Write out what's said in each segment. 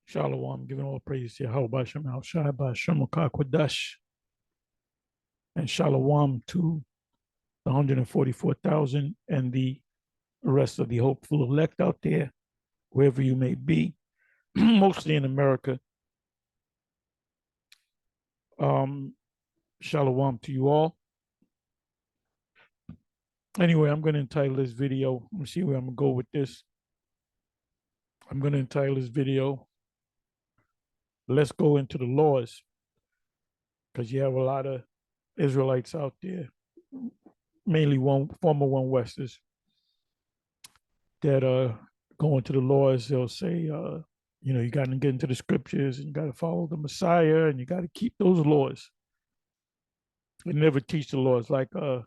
Shalom, giving all praise to Yahweh Shem Al Shai Shem Kodash, and Shalom to the 144,000 and the rest of the hopeful elect out there, wherever you may be, mostly in America. Shalom to you all. Anyway, I'm going to entitle this video. Let me see where I'm going to go with this. I'm going to entitle this video, Let's Go Into the Laws, because you have a lot of Israelites out there, mainly former One Westers, that go into the laws. They'll say, you got to get into the scriptures and you got to follow the Messiah and you got to keep those laws. They never teach the laws. Like the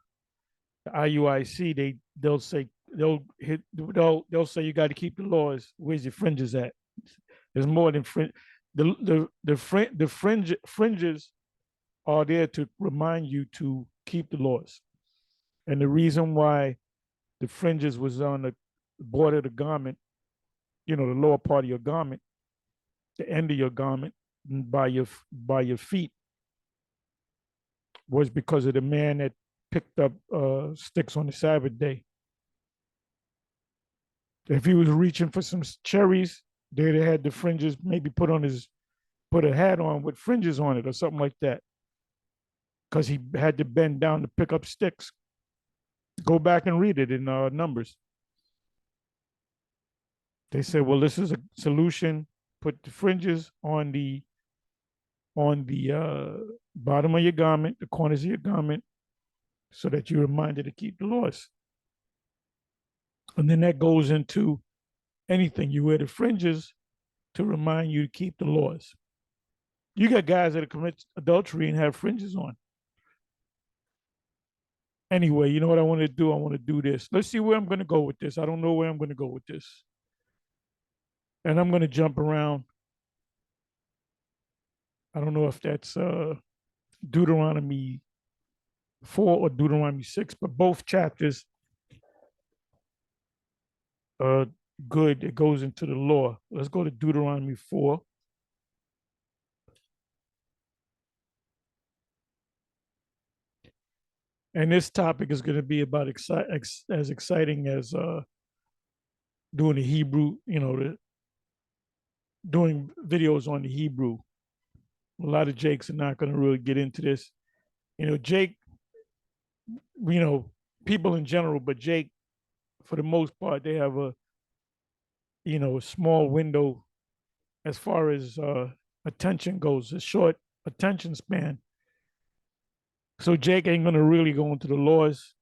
IUIC, they'll say you got to keep the laws. Where's your fringes at? There's more than fringe. The fringes are there to remind you to keep the laws. And the reason why the fringes was on the border of the garment, the lower part of your garment, the end of your garment, by your feet, was because of the man that picked up sticks on the Sabbath day. If he was reaching for some cherries, they had the fringes maybe put a hat on with fringes on it or something like that, because he had to bend down to pick up sticks. Go back and read it in Numbers. They said, well, this is a solution. Put the fringes on the bottom of your garment, the corners of your garment, so that you're reminded to keep the laws. And then that goes into anything. You wear the fringes to remind you to keep the laws. You got guys that commit adultery and have fringes on. Anyway, you know what I want to do? I want to do this. Let's see where I'm going to go with this. I don't know where I'm going to go with this. And I'm going to jump around. I don't know if that's Deuteronomy 4 or Deuteronomy 6, but both chapters are good. It goes into the law. Let's go to Deuteronomy 4. And this topic is going to be about as exciting as doing the Hebrew, doing videos on the Hebrew. A lot of Jakes are not going to really get into this. Jake, people in general, but Jake, for the most part, they have a small window as far as attention goes, a short attention span. So Jake ain't going to really go into the laws,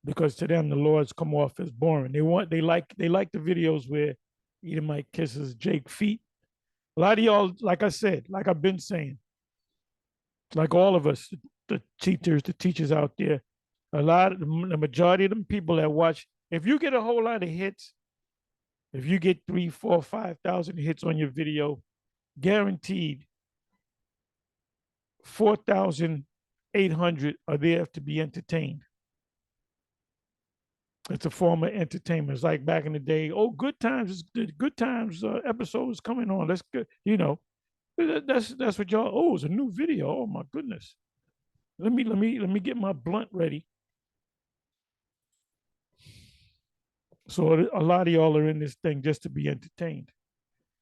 because to them the laws come off as boring. They like the videos where Edomite kisses Jake's feet. A lot of y'all, like I said, like I've been saying, like all of us, the teachers out there, the majority of them people that watch, if you get a whole lot of hits, if you get 3, 4, 5,000 hits on your video, guaranteed 4,800 are there to be entertained. It's a form of entertainment. It's like back in the day. Oh, Good Times episode is coming on. Let's go. That's what y'all. Oh, it's a new video. Oh my goodness. Let me get my blunt ready. So a lot of y'all are in this thing just to be entertained.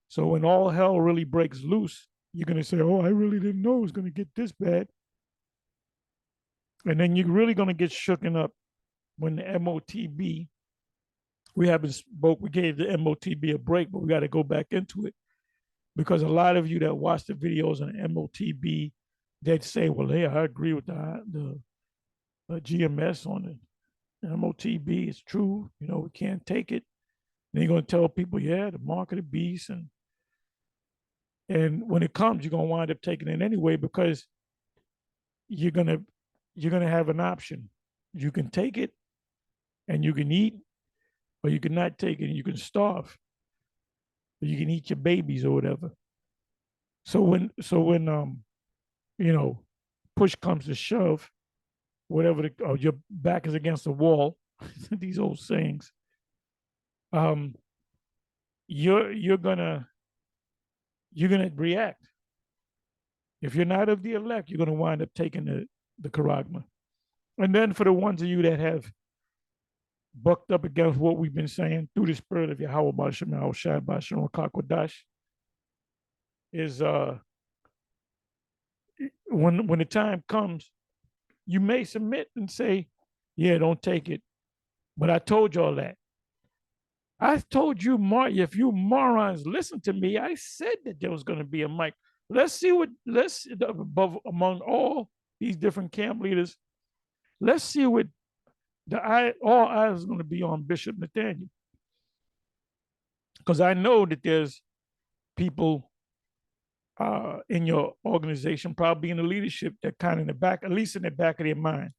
So when all hell really breaks loose, you're gonna say, "Oh, I really didn't know it was gonna get this bad," and then you're really gonna get shooken up when the MOTB, we gave the MOTB a break, but we got to go back into it, because a lot of you that watch the videos on MOTB, they'd say, well, hey, I agree with the GMS on the MOTB. It's true. We can't take it. Then you're going to tell people, yeah, the mark of the beast. And when it comes, you're going to wind up taking it anyway, because you're going to have an option. You can take it and you can eat, or you can not take it and you can starve, or you can eat your babies or whatever. So when push comes to shove, whatever, your back is against the wall, these old sayings, you're gonna you're going to react. If you're not of the elect, you're going to wind up taking the charagma. And then for the ones of you that have bucked up against what we've been saying through the spirit of Yahweh Bashem Al Shad Bashem Kakwadash, is when the time comes, you may submit and say, yeah, don't take it. But I told y'all that. I told you, if you morons listen to me, I said that there was going to be a mic. Let's above among all these different camp leaders, let's see what all eyes is going to be on Bishop Nathaniel. Because I know that there's people in your organization, probably in the leadership, that kind of in the back, at least in the back of their mind,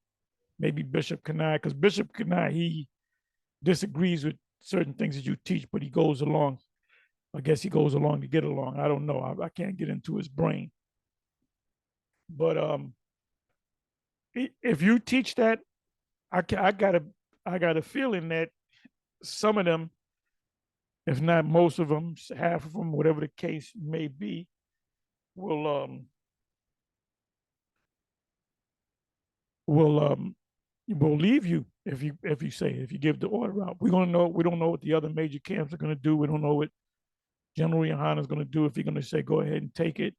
maybe Bishop Kanai, because Bishop Kanai, he disagrees with certain things that you teach, but he goes along. I guess he goes along to get along. I don't know. I can't get into his brain. But if you teach that, I got a feeling that some of them, if not most of them, half of them, whatever the case may be, will will um will leave you if you give the order out. We don't know what the other major camps are going to do. We don't know what General Yohana is going to do if he's going to say go ahead and take it,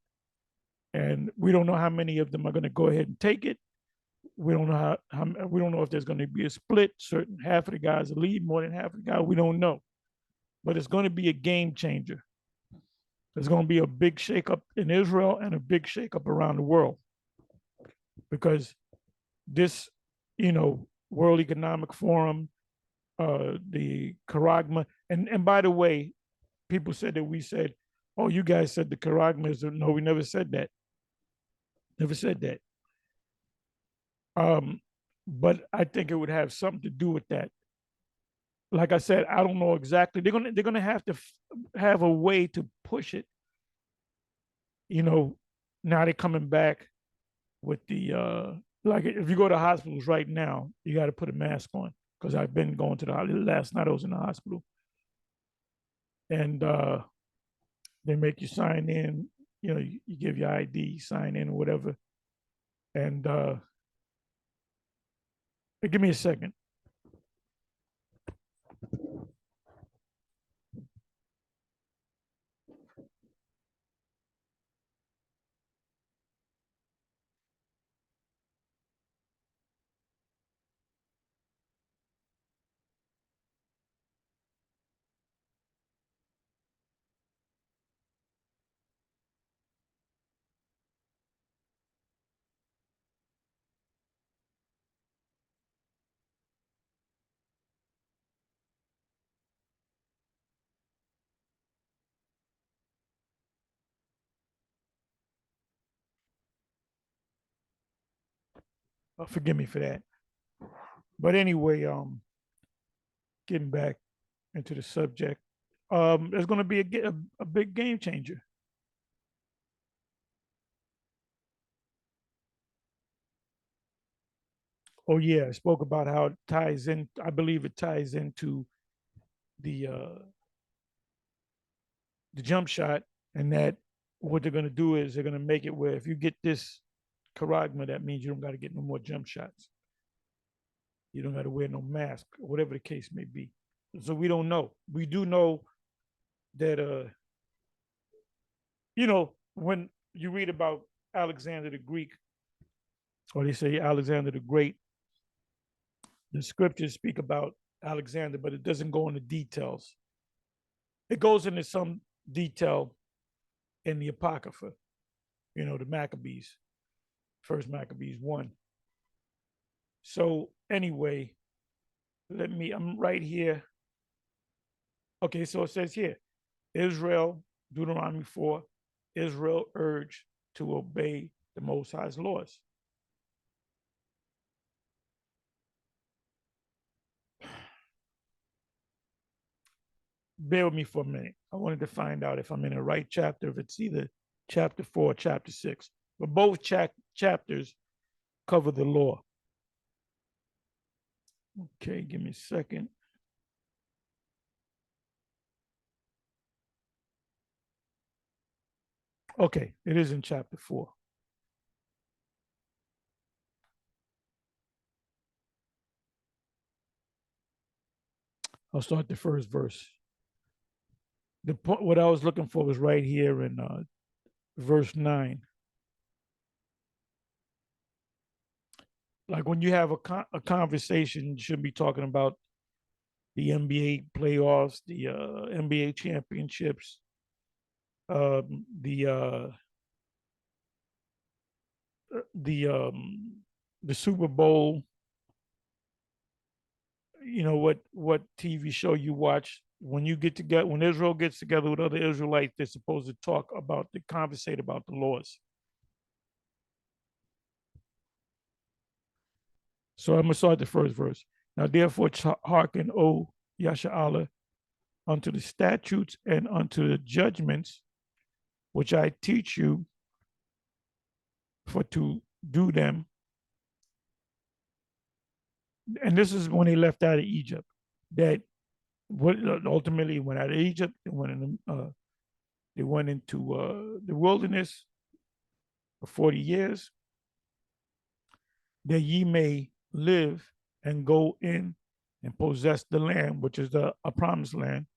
and we don't know how many of them are going to go ahead and take it. We don't know we don't know if there's going to be a split. Certain half of the guys will lead, more than half of the guys. We don't know, but it's going to be a game changer. There's going to be a big shakeup in Israel and a big shakeup around the world because this, World Economic Forum, the Charagma, and by the way, people said that we said, "Oh, you guys said the Charagma is." No, we never said that. Never said that. But I think it would have something to do with that. Like I said, I don't know exactly. They're gonna have to have a way to push it. Now they're coming back with the like if you go to hospitals right now, you got to put a mask on because I've been going to the last night I was in the hospital, and they make you sign in. You give your ID, sign in or whatever, and give me a second. Forgive me for that. But anyway, getting back into the subject, there's going to be a big game changer. Oh yeah, I spoke about how it ties in. I believe it ties into the uh, the jump shot, and that what they're going to do is they're going to make it where if you get this charagma, that means you don't got to get no more jump shots. You don't got to wear no mask, or whatever the case may be. So we don't know. We do know that when you read about Alexander the Greek, or they say Alexander the Great, the scriptures speak about Alexander, but it doesn't go into details. It goes into some detail in the Apocrypha, the Maccabees, First Maccabees 1. So anyway, I'm right here. Okay, so it says here, Israel, Deuteronomy 4, Israel urged to obey the Most High's laws. Bear with me for a minute. I wanted to find out if I'm in the right chapter, if it's either chapter 4 or chapter 6. But both chapters cover the law. Okay, give me a second. Okay, it is in chapter 4. I'll start the first verse. The point, what I was looking for was right here in verse 9. Like when you have a conversation, you should be talking about the NBA playoffs, the NBA championships, the the um, the Super Bowl. You know what TV show you watch when you get together, when Israel gets together with other Israelites, they're supposed to talk about, to conversate about the laws. So I'm gonna start the first verse. Now therefore hearken, O Yasha'Allah, unto the statutes and unto the judgments which I teach you, for to do them. And this is when they left out of Egypt. That what ultimately went out of Egypt. They went into the wilderness for 40 years, that ye may live and go in and possess the land, which is a promised land,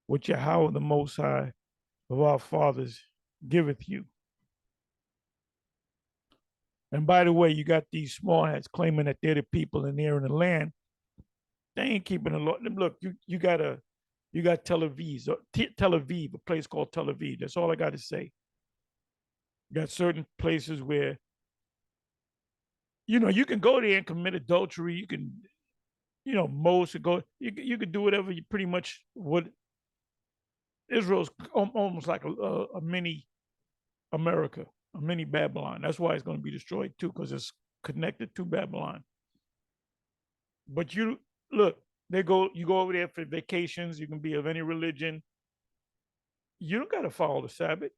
which Yahweh the Most High of our fathers giveth you. And by the way, you got these small hats claiming that they're the people and they're in the land. They ain't keeping the law. Look, you got Tel Aviv, Tel Aviv, a place called Tel Aviv. That's all I got to say. You got certain places where you can go there and commit adultery. You can, most go. You could do whatever. You pretty much what Israel's almost like a mini America, a mini Babylon. That's why it's going to be destroyed too, because it's connected to Babylon. But you look, you go over there for vacations. You can be of any religion. You don't got to follow the Sabbath.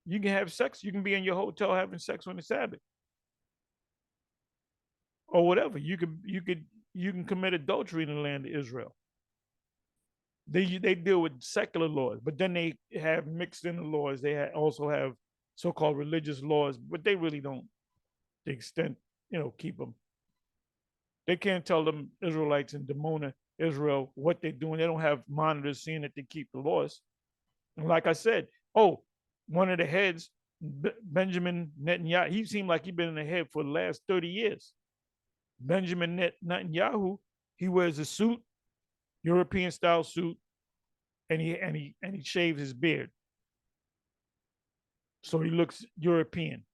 You can have sex. You can be in your hotel having sex on the Sabbath or whatever. You can commit adultery in the land of Israel. They deal with secular laws, but then they have mixed in the laws. They also have so-called religious laws, but they really don't, to the extent, keep them. They can't tell them Israelites in Dimona, Israel, what they're doing. They don't have monitors seeing that they keep the laws. And like I said, one of the heads, Benjamin Netanyahu, he seemed like he'd been in the head for the last 30 years. Benjamin Netanyahu, he wears a suit, European style suit, and he shaves his beard, so he looks European.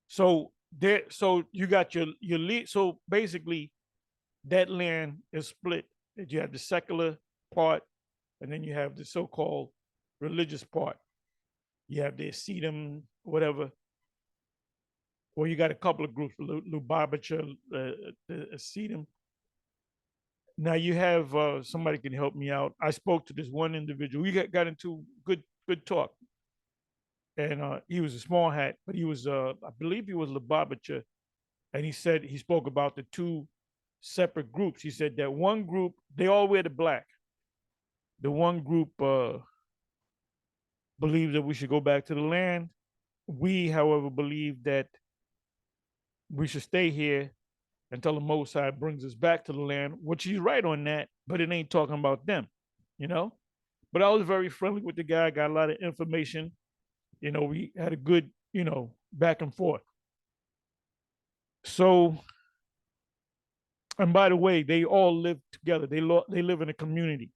So you got your lead. So basically, that land is split. You have the secular part, and then you have the so-called religious part. You have the Hasidim, whatever. Or you got a couple of groups, Lubavitcher, the Hasidim. Now you have somebody can help me out. I spoke to this one individual. We got into good talk, and he was a small hat, but he was I believe he was Lubavitcher, and he spoke about the two separate groups. He said that one group, they all wear the black. The one group believes that we should go back to the land. We, however, believe that we should stay here until the Most High brings us back to the land, which he's right on that, but it ain't talking about them, you know? But I was very friendly with the guy, got a lot of information. We had a good, back and forth. So, and by the way, they all live together. They live in a community.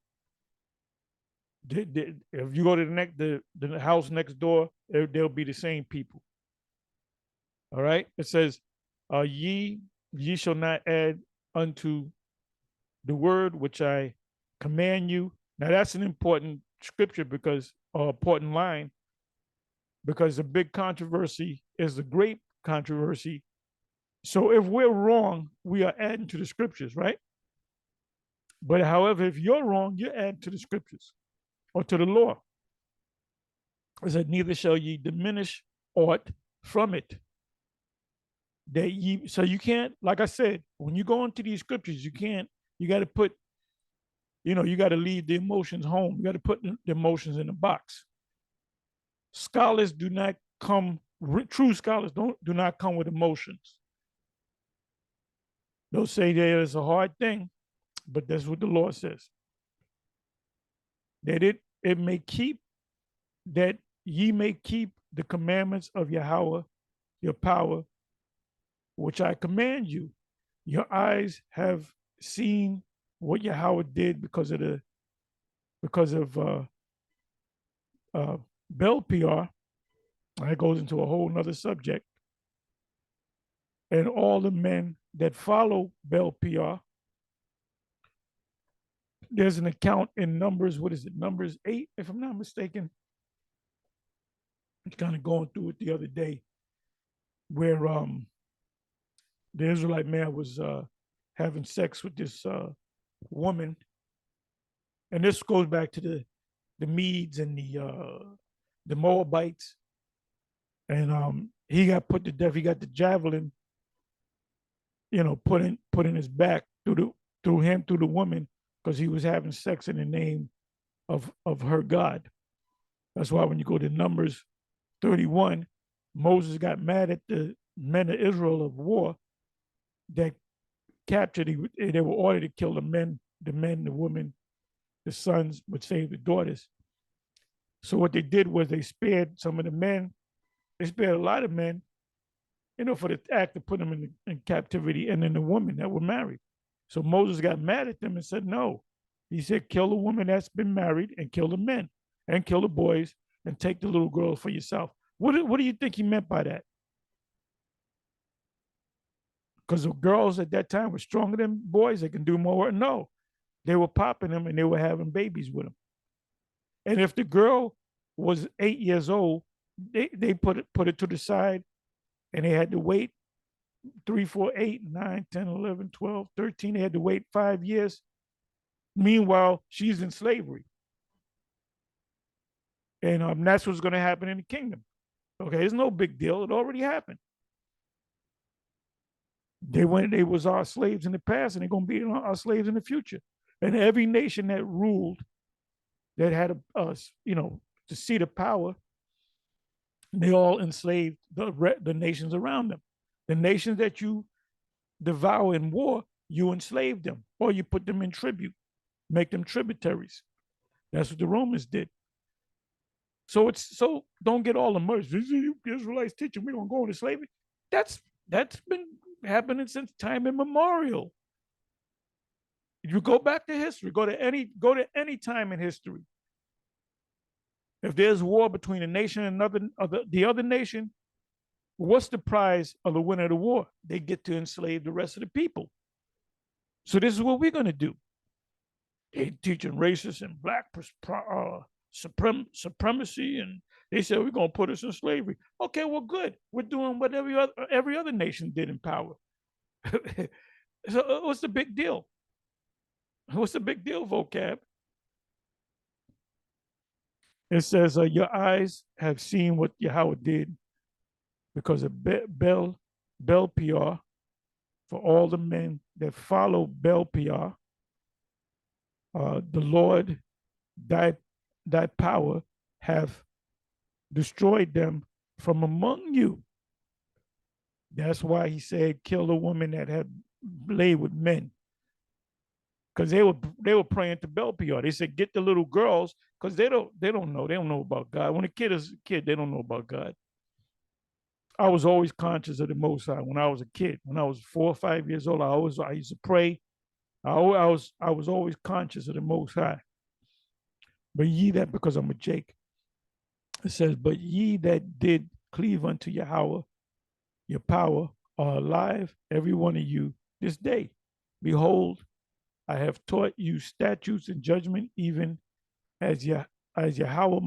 If you go to the house next door, they'll be the same people. All right. It says, ye shall not add unto the word which I command you. Now that's an important scripture because important line, because the big controversy is the great controversy. So if we're wrong, we are adding to the scriptures, right? But however, if you're wrong, you add to the scriptures or to the law. It said, neither shall ye diminish aught from it. So you can't, like I said, when you go into these scriptures, you got to put, you got to leave the emotions home. You got to put the emotions in the box. Scholars do not come, true scholars do not come with emotions. They'll say there is a hard thing, but that's what the Lord says. That it may keep, that ye may keep the commandments of Yahweh, your power, which I command you. Your eyes have seen what Yahweh did because of Bel PR. That goes into a whole nother subject. And all the men that follow Bel PR. There's an account in Numbers, what is it, Numbers 8, if I'm not mistaken. I'm kind of going through it the other day, where the Israelite man was having sex with this woman, and this goes back to the Medes and the Moabites, and he got put to death. He got the javelin, put in his back through the woman, because he was having sex in the name of her God. That's why when you go to Numbers 31, Moses got mad at the men of Israel of war that captured. They were ordered to kill the men, the women, the sons, but save the daughters. So what they did was they spared some of the men. They spared a lot of men, for the act to put them in captivity, and then the women that were married. So Moses got mad at them and said, no. He said, kill the woman that's been married and kill the men and kill the boys and take the little girls for yourself. What do you think he meant by that? Because the girls at that time were stronger than boys. They can do more work. No, they were popping them and they were having babies with them. And if the girl was 8 years old, they put it to the side, and they had to wait 3, 4, 8, 9, 10, 11, 12, 13. They had to wait 5 years. Meanwhile, she's in slavery. And that's what's going to happen in the kingdom. Okay, it's no big deal. It already happened. They was our slaves in the past, and they're going to be our slaves in the future. And every nation that ruled, that had the seat of power, they all enslaved the nations around them. The nations that you devour in war, you enslave them, or you put them in tribute, make them tributaries. That's what the Romans did. So don't get all immersed. This is Israelites teaching we're gonna go into slavery. That's been happening since time immemorial. If you go back to history, go to any time in history. If there's war between a nation and the other nation, what's the prize of the winner of the war? They get to enslave the rest of the people. So this is what we're going to do. They teaching racist and black supremacy, and they said we're going to put us in slavery. Okay, well, good. We're doing what every other nation did in power. So what's the big deal? What's the big deal, vocab? It says, your eyes have seen what Yahweh did because of Bel PR, for all the men that follow Bel PR. The Lord, thy power, have destroyed them from among you. That's why he said, kill the woman that had laid with men. Because they were praying to Bel PR. They said, get the little girls, because they don't know about God. When a kid is a kid, they don't know about God. I was always conscious of the Most High when I was a kid. When I was 4 or 5 years old, I used to pray. I was always conscious of the Most High. But ye that, because I'm a Jake, it says, but ye that did cleave unto Yahweh, your power, are alive, every one of you, this day. Behold, I have taught you statutes and judgment, even as Yahweh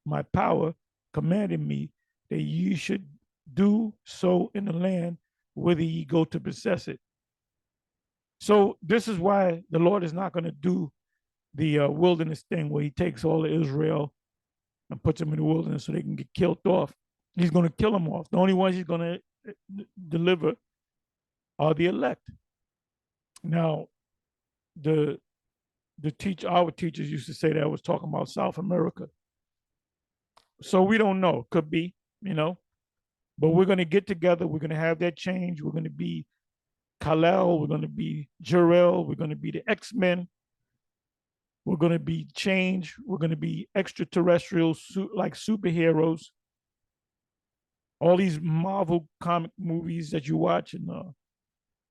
my power commanded me, that ye should do so in the land whither ye go to possess it. So this is why the Lord is not going to do the wilderness thing where he takes all of Israel and puts them in the wilderness so they can get killed off. He's going to kill them off. The only ones he's going to deliver are the elect. Now, our teachers used to say that I was talking about South America. So we don't know. Could be, you know, but we're going to get together. We're going to have that change. We're going to be Kal-El. We're going to be Jor-El. We're going to be the X-Men. We're going to be change. We're going to be extraterrestrial, like superheroes. All these Marvel comic movies that you watch, and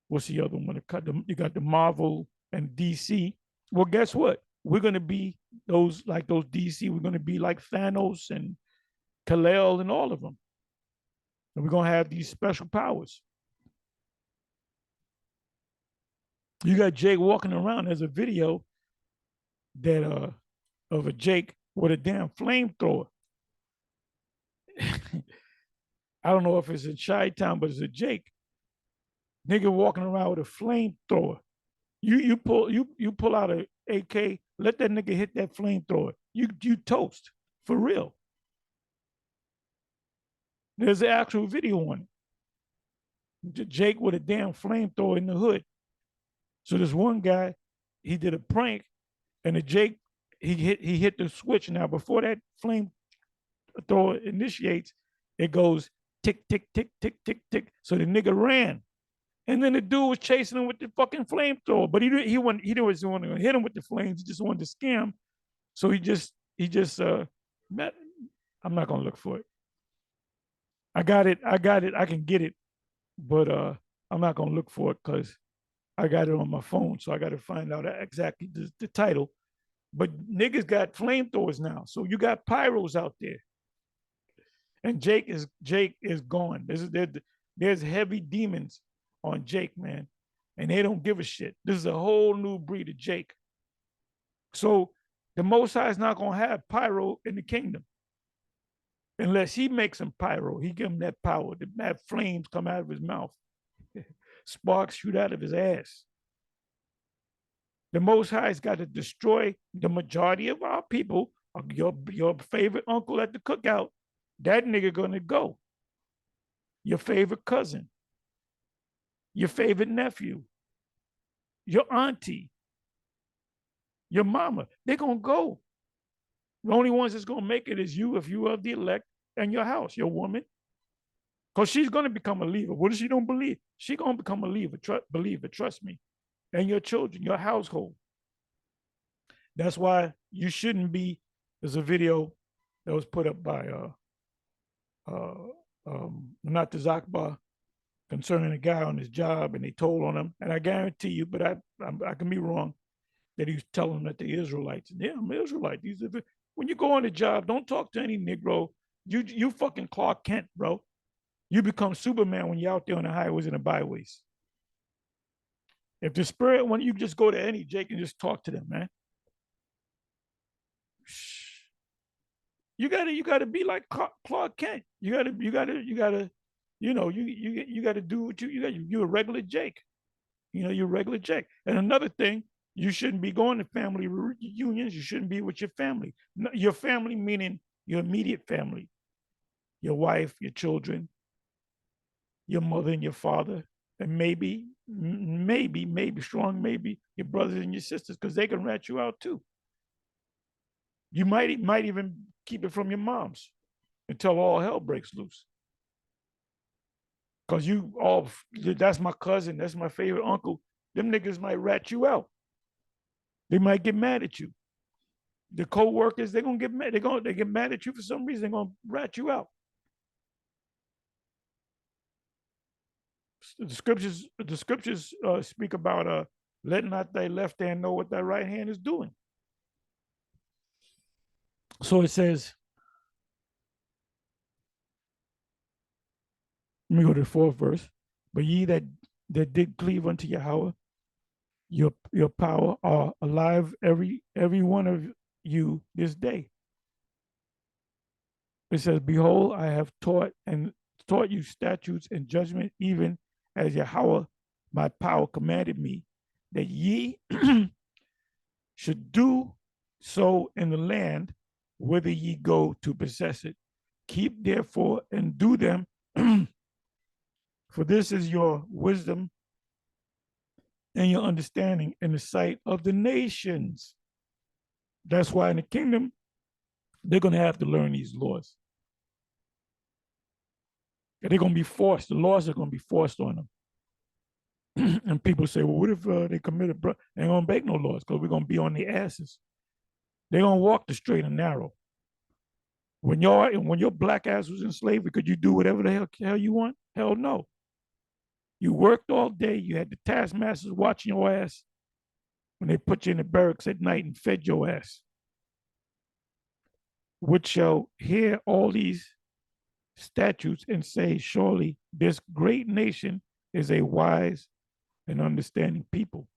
what's the other one? You got the Marvel and DC. Well, guess what? We're going to be those like those DC. We're going to be like Thanos and Kal-El and all of them. And we're going to have these special powers. You got Jake walking around. There's a video that of a Jake with a damn flamethrower. I don't know if it's in Chi-Town, but it's a Jake. Nigga walking around with a flamethrower. You pull out a AK, let that nigga hit that flamethrower. You toast for real. There's an actual video on it. Jake with a damn flamethrower in the hood. So this one guy, he did a prank, and the Jake he hit the switch. Now before that flamethrower initiates, it goes tick tick tick tick tick tick. So the nigga ran. And then the dude was chasing him with the fucking flamethrower, but he didn't want to hit him with the flames. He just wanted to scam. So met. I'm not gonna look for it. I got it. I can get it, but I'm not gonna look for it because I got it on my phone. So I got to find out exactly the title. But niggas got flamethrowers now, so you got pyros out there, and Jake is gone. There's heavy demons on Jake, man, and they don't give a shit. This is a whole new breed of Jake. So the Most High is not gonna have pyro in the kingdom unless he makes him pyro. He give him that power to have flames come out of his mouth, sparks shoot out of his ass. The Most High's got to destroy the majority of our people. Your favorite uncle at the cookout, that nigga gonna go. Your favorite cousin, your favorite nephew, your auntie, your mama, they're gonna go. The only ones that's gonna make it is you if you are the elect and your house, your woman. Because she's gonna become a believer. What if she don't believe? She gonna become a believer, trust me. And your children, your household. That's why you shouldn't be. There's a video that was put up by not the Zakba concerning a guy on his job, and they told on him. And I guarantee you, but I can be wrong, that he was telling that the Israelites. Yeah, I'm an Israelite. When you go on the job, don't talk to any Negro. You fucking Clark Kent, bro. You become Superman when you're out there on the highways and the byways. If the spirit, when you just go to any Jake and just talk to them, man. You gotta be like Clark Kent. You gotta, you gotta do what you're a regular Jake. You're a regular Jake. And another thing, you shouldn't be going to family reunions. You shouldn't be with your family. Your family meaning your immediate family, your wife, your children, your mother and your father, and maybe, strong, maybe your brothers and your sisters, because they can rat you out too. You might even keep it from your moms until all hell breaks loose. Because that's my cousin, that's my favorite uncle. Them niggas might rat you out. They might get mad at you. The co-workers, they're gonna get mad. They get mad at you for some reason. They're gonna rat you out. The scriptures speak about let not thy left hand know what thy right hand is doing. So it says, let me go to the fourth verse. But ye that did cleave unto Yahweh, your power are alive, every one of you this day. It says, behold, I have taught you statutes and judgment, even as Yahweh my power commanded me, that ye should do so in the land whither ye go to possess it. Keep therefore and do them, for this is your wisdom and your understanding in the sight of the nations. That's why in the kingdom, They're going to have to learn these laws. And they're going to be forced. The laws are going to be forced on them. And people say, well, what if they committed? They ain't going to make no laws because we're going to be on their asses. They're going to walk the straight and narrow. When your black ass was in slavery, could you do whatever the hell you want? Hell no. You worked all day. You had the taskmasters watching your ass when they put you in the barracks at night and fed your ass. Which shall hear all these statutes and say, surely this great nation is a wise and understanding people.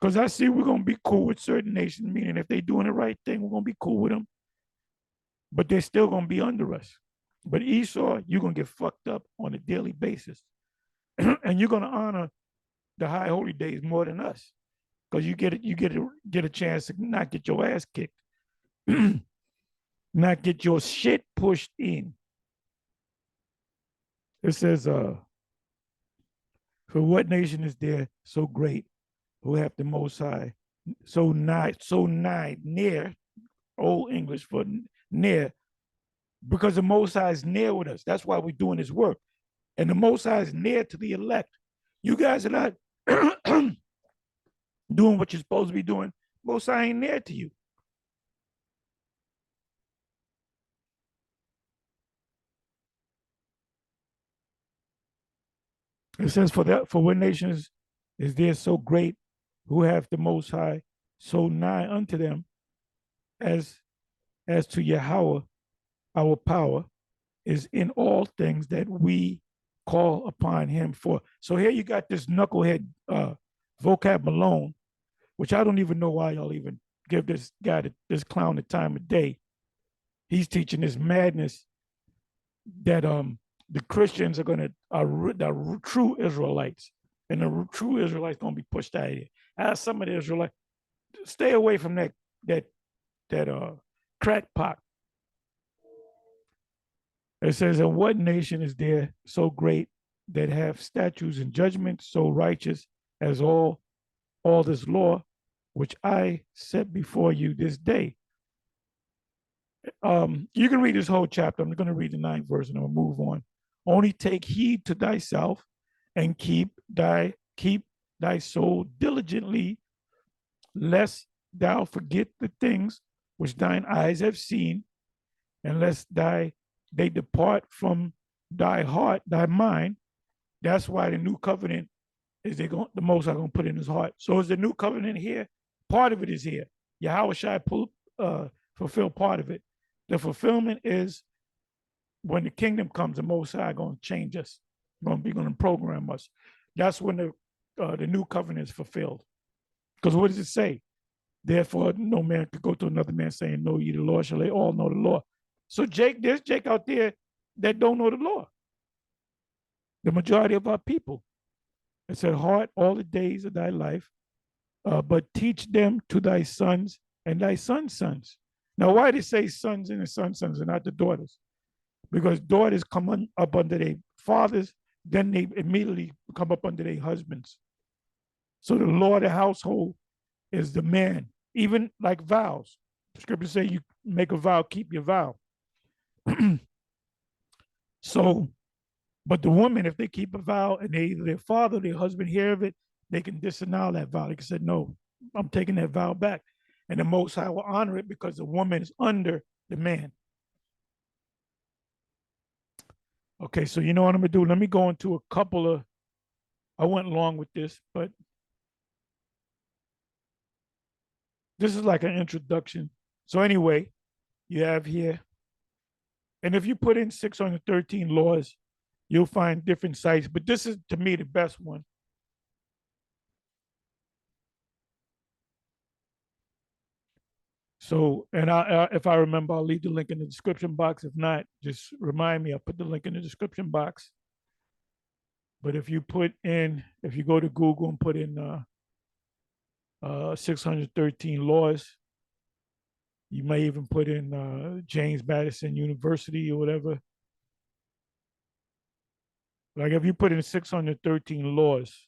Because I see we're going to be cool with certain nations, meaning if they're doing the right thing, we're going to be cool with them. But they're still going to be under us. But Esau, you're going to get fucked up on a daily basis. And you're going to honor the high holy days more than us. Because you get a chance to not get your ass kicked. Not get your shit pushed in. It says, for what nation is there so great who have the most high, so nigh, near, old English for near, because the most high is near with us. That's why we're doing this work. And the most high is near to the elect. You guys are not doing what you're supposed to be doing. Most high ain't near to you. It says, for what nations is there so great who have the most high so nigh unto them as to Yahweh, our power, is in all things that we call upon him for. So here you got this knucklehead vocab Malone, which I don't even know why y'all even give this guy, this clown, the time of day. He's teaching this madness that the Christians are gonna the true Israelites, and the true Israelites gonna be pushed out of here. As some of the Israelites, stay away from that crackpot. It says, and what nation is there so great that have statutes and judgments so righteous as all this law which I set before you this day? You can read this whole chapter. I'm going to read the 9th verse and I'll move on. Only take heed to thyself and keep thy soul diligently, lest thou forget the things which thine eyes have seen, and lest they depart from thy heart, thy mind. That's why the new covenant is the most I'm going to put in his heart. So is the new covenant here? Part of it is here. Yahweh Shai fulfill part of it. The fulfillment is when the kingdom comes, the Most High going to change us, going to program us. That's when the new covenant is fulfilled. Because what does it say? Therefore, no man could go to another man saying, know ye the Lord, shall they all know the law. So there's Jake out there that don't know the law. The majority of our people. It said, heart all the days of thy life, but teach them to thy sons and thy sons' sons. Now, why did it say sons and sons' sons and not the daughters? Because daughters come up under their fathers, then they immediately come up under their husbands. So the law of the household is the man, even like vows. The scriptures say you make a vow, keep your vow. So, but the woman, if they keep a vow and either their father or their husband hear of it, they can disannul that vow. They can say, no, I'm taking that vow back. And the Most High will honor it because the woman is under the man. Okay, so you know what I'm gonna do? Let me go into a couple of, I went along with this, but this is like an introduction. So anyway, you have here, and if you put in 613 laws, you'll find different sites, but this is to me the best one. So, and if I remember, I'll leave the link in the description box. If not, just remind me. I'll put the link in the description box. But if you go to Google and put in 613 laws, you may even put in James Madison University or whatever. Like if you put in 613 laws,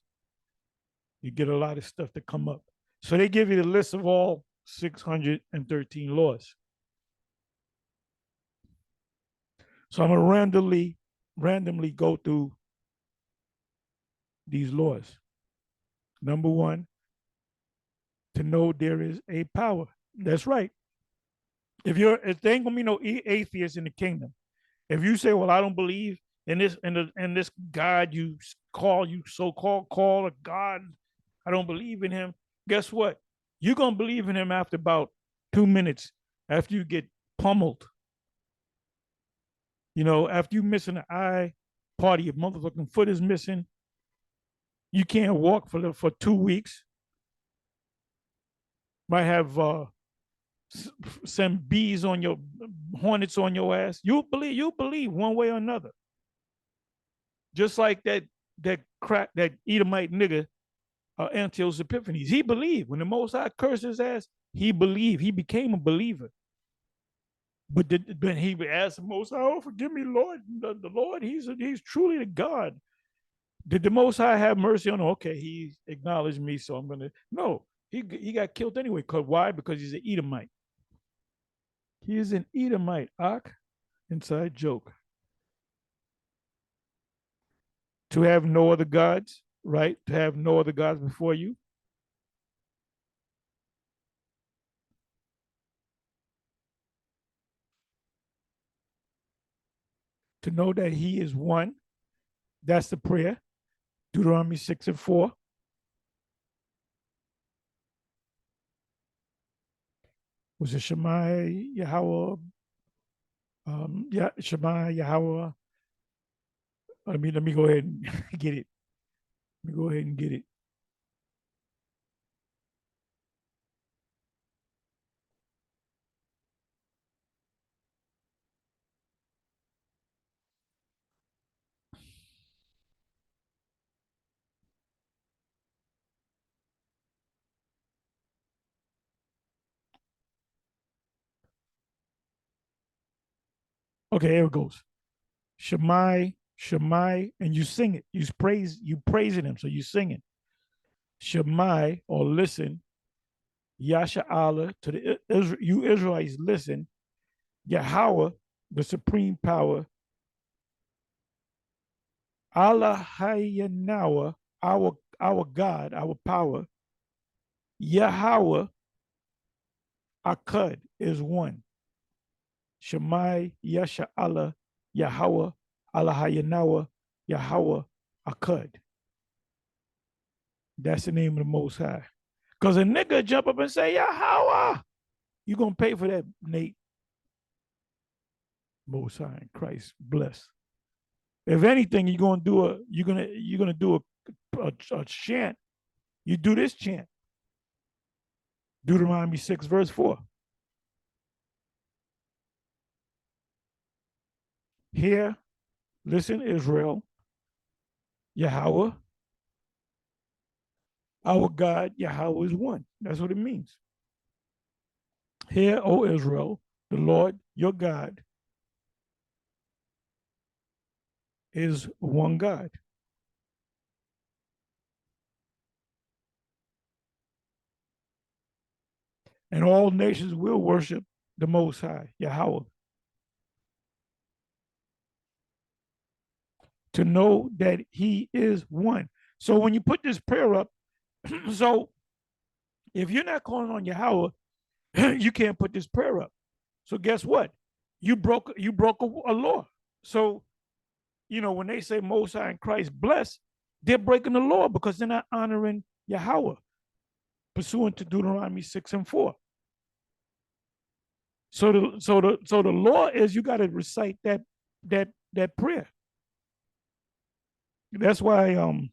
you get a lot of stuff to come up. So they give you the list of all 613 laws. So I'm gonna randomly go through these laws. Number one, to know there is a power. That's right. If there ain't gonna be no atheists in the kingdom, if you say, "Well, I don't believe in this God you so call a God, I don't believe in him," guess what? You're gonna believe in him after about 2 minutes, after you get pummeled. After you missing an eye, part of your motherfucking foot is missing. You can't walk for 2 weeks. Might have some bees on your hornets on your ass. You believe one way or another. Just like that Edomite nigga, Antiochus Epiphanes. He believed. When the Most High cursed his ass, he believed. He became a believer. But he asked the Most High, "Oh, forgive me, Lord. The Lord, he's truly the God." Did the Most High have mercy on him? Okay, he acknowledged me, so I'm gonna. No, he got killed anyway. Cause why? Because he's an Edomite. He is an Edomite. Ak, inside joke. To have no other gods, right? To have no other gods before you. To know that he is one. That's the prayer. Deuteronomy 6:4. Was it Shema Yahweh? Yeah, Shema Yahweh. Let me go ahead and get it. Let me go ahead and get it. Okay, here it goes. Shemai, Shemai, and you sing it. You praising him, so you sing it. Shemai, or listen, Yasha Allah, to you Israelites, listen. Yahweh, the supreme power, Allah Hayanawa, our God, our power, Yahweh Akkad is one. Shemai Yasha Allah, Yahweh, Allah Hayanawa, Yahweh Akkad. That's the name of the Most High. Because a nigga jump up and say, Yahweh, you going to pay for that, Nate. Most High in Christ, bless. If anything, you're gonna do a chant. You do this chant. Deuteronomy 6 verse 4. Hear, listen, Israel, Yahweh, our God, Yahweh is one. That's what it means. Hear, O Israel, the Lord your God is one God. And all nations will worship the Most High, Yahweh. To know that He is one. So when you put this prayer up, so if you're not calling on Yahweh, you can't put this prayer up. So guess what? You broke a law. So when they say Most High and Christ bless, they're breaking the law because they're not honoring Yahweh, pursuant to Deuteronomy 6:4. So the law is you got to recite that prayer. That's why all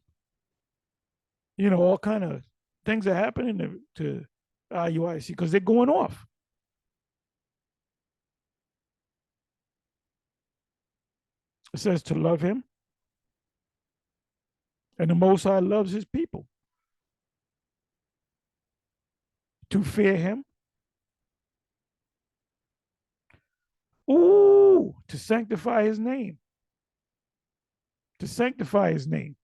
kind of things are happening to IUIC because they're going off. It says to love Him, and the Most High loves His people. To fear Him, to sanctify His name, to sanctify His name.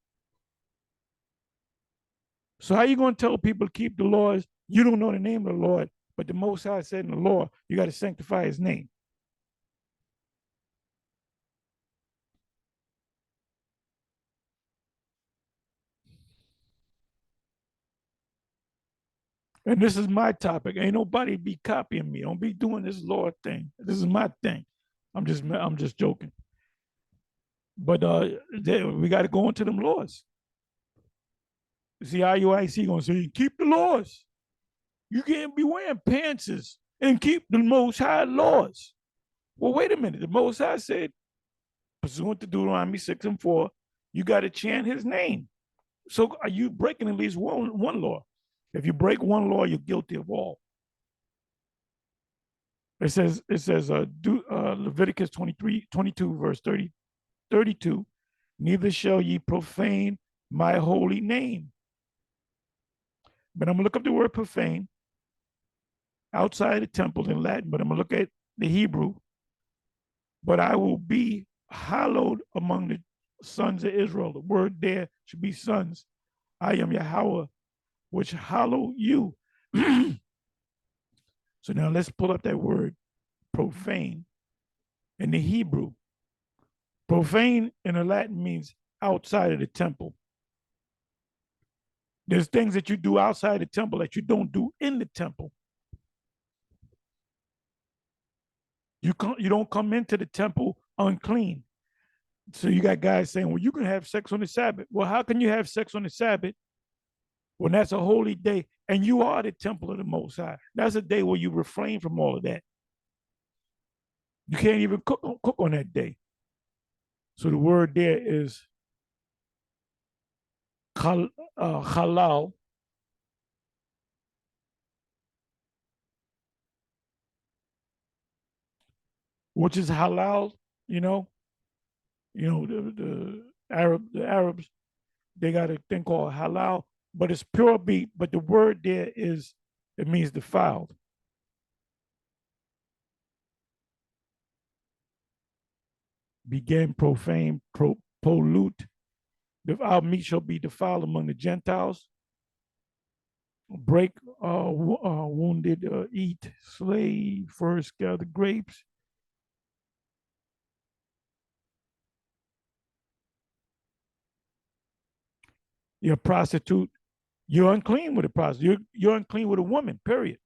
So how you going to tell people to keep the laws You don't know the name of the Lord, but the Most High said in the law, you got to sanctify his name. And this is my topic. Ain't nobody be copying me. Don't be doing this Lord thing. This is my thing. I'm just joking. But we got to go into them laws. See, IUIC gonna say keep the laws. You can't be wearing pantses and keep the Most High laws. Well, wait a minute. The Most High said, pursuant to Deuteronomy 6:4, you got to chant His name. So are you breaking at least one law? If you break one law, you're guilty of all. It says Leviticus 22, verse 32, neither shall ye profane my holy name. But I'm going to look up the word profane outside the temple in Latin, but I'm going to look at the Hebrew. But I will be hallowed among the sons of Israel. The word there should be sons. I am Yahweh, which hallow you. So now let's pull up that word profane in the Hebrew. Profane in the Latin means outside of the temple. There's things that you do outside the temple that you don't do in the temple. You don't come into the temple unclean. So you got guys saying, well, you can have sex on the Sabbath. Well, how can you have sex on the Sabbath when that's a holy day and you are the temple of the Most High? That's a day where you refrain from all of that. You can't even cook on that day. So the word there is halal, which is halal, you know, the Arabs, they got a thing called halal, but it's pure beef. But the word there is, it means defiled. Began profane, pollute. Our meat shall be defiled among the Gentiles. Break, wounded, eat, slay, first gather grapes. You're a prostitute. You're unclean with a prostitute. You're unclean with a woman, period.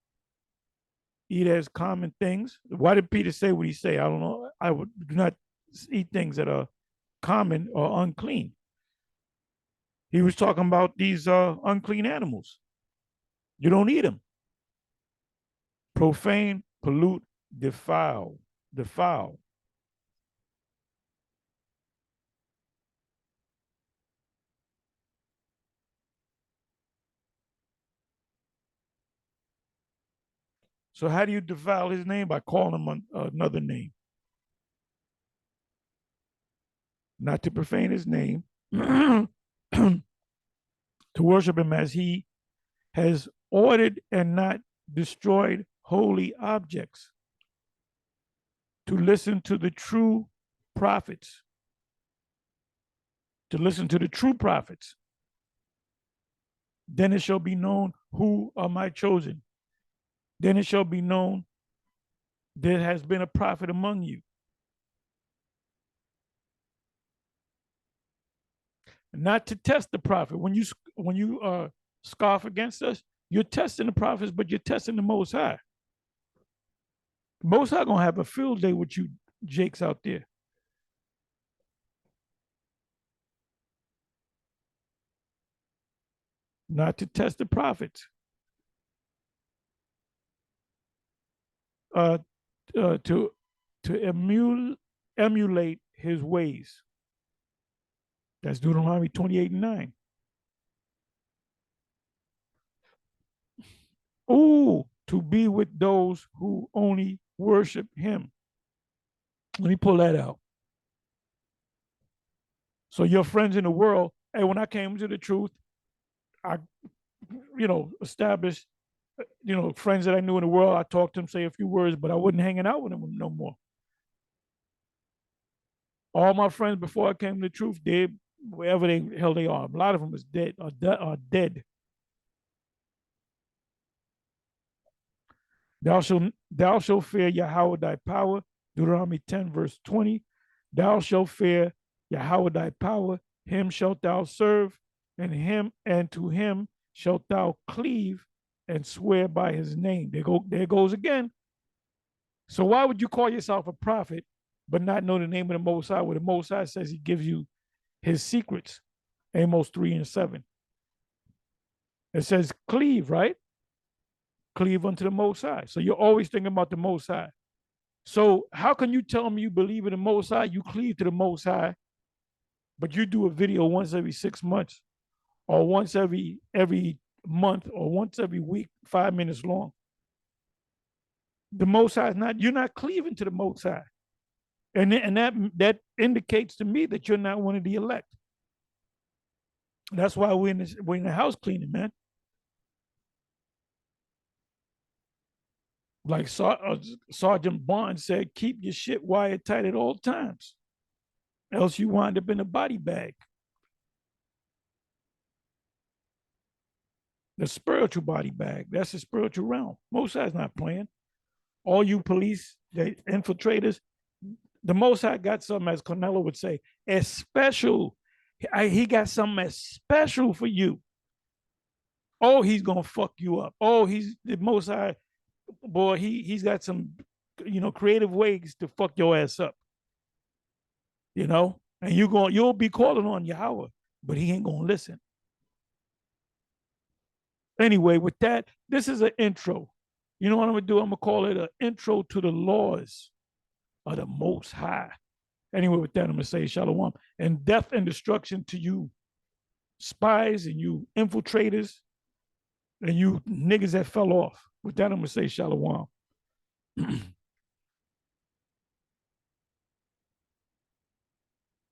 Eat as common things. Why did Peter say what he say? I don't know. I would do not eat things that are common or unclean. He was talking about these unclean animals. You don't eat them. Profane, pollute, defile, defile. So how do you defile his name? By calling him another name. Not to profane his name, to worship him as he has ordered and not destroyed holy objects, to listen to the true prophets, to listen to the true prophets. Then it shall be known who are my chosen. Then it shall be known there has been a prophet among you. Not to test the prophet. When you scoff against us, you're testing the prophets, but you're testing the Most High. The Most High gonna have a field day with you, Jakes out there. Not to test the prophets. Uh, to emulate his ways. That's Deuteronomy 28:9. Ooh, to be with those who only worship him. Let me pull that out. So your friends in the world, hey, when I came to the truth, I, established, friends that I knew in the world. I talked to them, say a few words, but I wasn't hanging out with them no more. All my friends before I came to the truth, they wherever they hell they are. A lot of them is dead, are dead. Thou shalt fear Yahweh thy power. Deuteronomy 10, verse 20. Thou shalt fear Yahweh thy power, him shalt thou serve, and to him shalt thou cleave and swear by his name. There goes again. So why would you call yourself a prophet but not know the name of the Most High? Where the Most High says he gives you his secrets. Amos 3 and 7. It says cleave, right? Cleave unto the Most High. So you're always thinking about the Most High. So how can you tell me you believe in the Most High, you cleave to the Most High, but you do a video once every 6 months or once every month or once every week, 5 minutes long? The Most High is not, you're not cleaving to the Most High. And that indicates to me that you're not one of the elect. That's why we're in the house cleaning, man. Like Sergeant Bond said, keep your shit wired tight at all times, else you wind up in a body bag. The spiritual body bag, that's the spiritual realm. Most High's not playing. All you police, the infiltrators, the Most High got something, as Cornello would say, as special. He got something as special for you. Oh, he's gonna fuck you up. Oh, he's the Most High, boy. He's got some, creative ways to fuck your ass up. And you'll be calling on Yahweh, but he ain't gonna listen. Anyway, with that, this is an intro. You know what I'm gonna do? I'm gonna call it an intro to the laws of the Most High. Anyway, with that, I'm gonna say shalom and death and destruction to you spies and you infiltrators and you niggas that fell off. With that, I'm gonna say shalom.